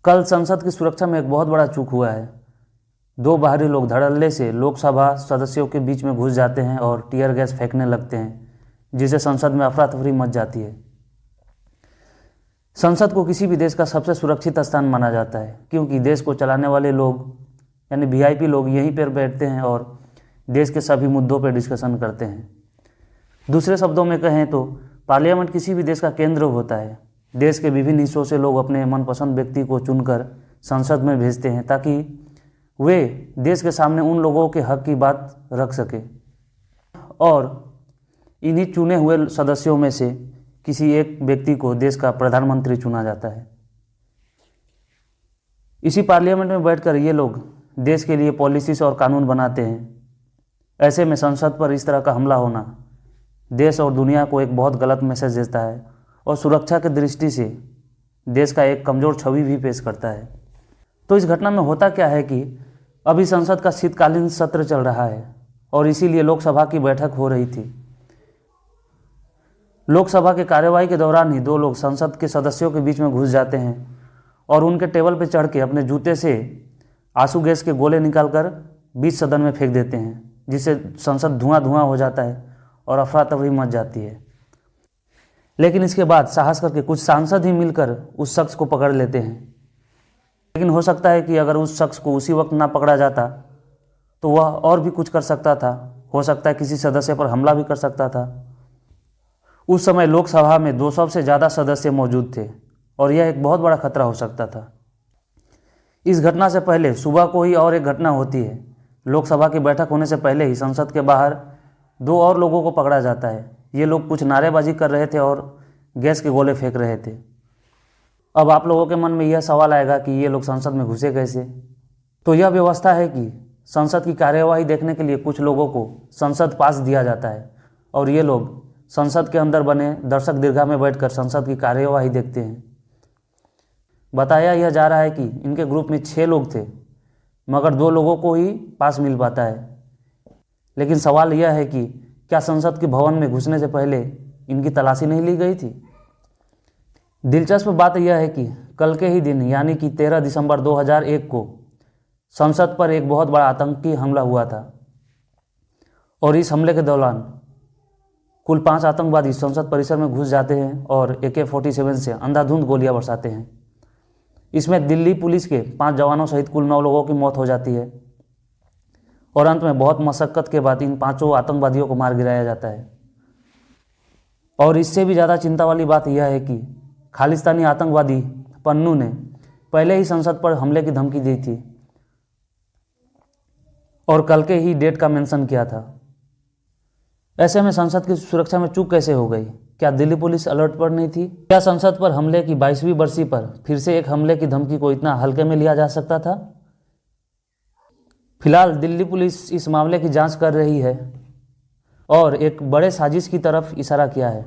कल संसद की सुरक्षा में एक बहुत बड़ा चूक हुआ है। दो बाहरी लोग धड़ल्ले से लोकसभा सदस्यों के बीच में घुस जाते हैं और टीयर गैस फेंकने लगते हैं, जिससे संसद में अफरा तफरी मच जाती है। संसद को किसी भी देश का सबसे सुरक्षित स्थान माना जाता है, क्योंकि देश को चलाने वाले लोग यानी वीआईपी लोग यहीं पर बैठते हैं और देश के सभी मुद्दों पर डिस्कशन करते हैं। दूसरे शब्दों में कहें तो पार्लियामेंट किसी भी देश का केंद्र होता है। देश के विभिन्न हिस्सों से लोग अपने मनपसंद व्यक्ति को चुनकर संसद में भेजते हैं, ताकि वे देश के सामने उन लोगों के हक की बात रख सके और इन्हीं चुने हुए सदस्यों में से किसी एक व्यक्ति को देश का प्रधानमंत्री चुना जाता है। इसी पार्लियामेंट में बैठकर ये लोग देश के लिए पॉलिसीज और कानून बनाते हैं। ऐसे में संसद पर इस तरह का हमला होना देश और दुनिया को एक बहुत गलत मैसेज देता है और सुरक्षा की दृष्टि से देश का एक कमज़ोर छवि भी पेश करता है। तो इस घटना में होता क्या है कि अभी संसद का शीतकालीन सत्र चल रहा है और इसीलिए लोकसभा की बैठक हो रही थी। लोकसभा के कार्यवाही के दौरान ही दो लोग संसद के सदस्यों के बीच में घुस जाते हैं और उनके टेबल पर चढ़ के अपने जूते से आंसू गैस के गोले निकालकर बीच सदन में फेंक देते हैं, जिससे संसद धुआं धुआं हो जाता है और अफरा तफरी मच जाती है। लेकिन इसके बाद साहस करके कुछ सांसद ही मिलकर उस शख्स को पकड़ लेते हैं। लेकिन हो सकता है कि अगर उस शख्स को उसी वक्त ना पकड़ा जाता तो वह और भी कुछ कर सकता था। हो सकता है किसी सदस्य पर हमला भी कर सकता था। उस समय लोकसभा में 200 से ज़्यादा सदस्य मौजूद थे और यह एक बहुत बड़ा खतरा हो सकता था। इस घटना से पहले सुबह को ही और एक घटना होती है। लोकसभा की बैठक होने से पहले ही संसद के बाहर दो और लोगों को पकड़ा जाता है। ये लोग कुछ नारेबाजी कर रहे थे और गैस के गोले फेंक रहे थे। अब आप लोगों के मन में यह सवाल आएगा कि ये लोग संसद में घुसे कैसे। तो यह व्यवस्था है कि संसद की कार्यवाही देखने के लिए कुछ लोगों को संसद पास दिया जाता है और ये लोग संसद के अंदर बने दर्शक दीर्घा में बैठकर संसद की कार्यवाही देखते हैं। बताया यह जा रहा है कि इनके ग्रुप में 6 लोग थे, मगर 2 लोगों को ही पास मिल पाता है। लेकिन सवाल यह है कि क्या संसद के भवन में घुसने से पहले इनकी तलाशी नहीं ली गई थी। दिलचस्प बात यह है कि कल के ही दिन यानी कि 13 दिसंबर 2001 को संसद पर एक बहुत बड़ा आतंकी हमला हुआ था और इस हमले के दौरान कुल 5 आतंकवादी संसद परिसर में घुस जाते हैं और AK-47 से अंधाधुंध गोलियां बरसाते हैं। इसमें दिल्ली पुलिस के 5 जवानों सहित कुल 9 लोगों की मौत हो जाती है और अंत में बहुत मशक्कत के बाद इन 5 आतंकवादियों को मार गिराया जाता है। और इससे भी ज़्यादा चिंता वाली बात यह है कि खालिस्तानी आतंकवादी पन्नू ने पहले ही संसद पर हमले की धमकी दी थी और कल के ही डेट का मेंशन किया था। ऐसे में संसद की सुरक्षा में चूक कैसे हो गई। क्या दिल्ली पुलिस अलर्ट पर नहीं थी? क्या संसद पर हमले की 22वीं बरसी पर फिर से एक हमले की धमकी को इतना हल्के में लिया जा सकता था? फिलहाल दिल्ली पुलिस इस मामले की जांच कर रही है और एक बड़े साजिश की तरफ इशारा किया है।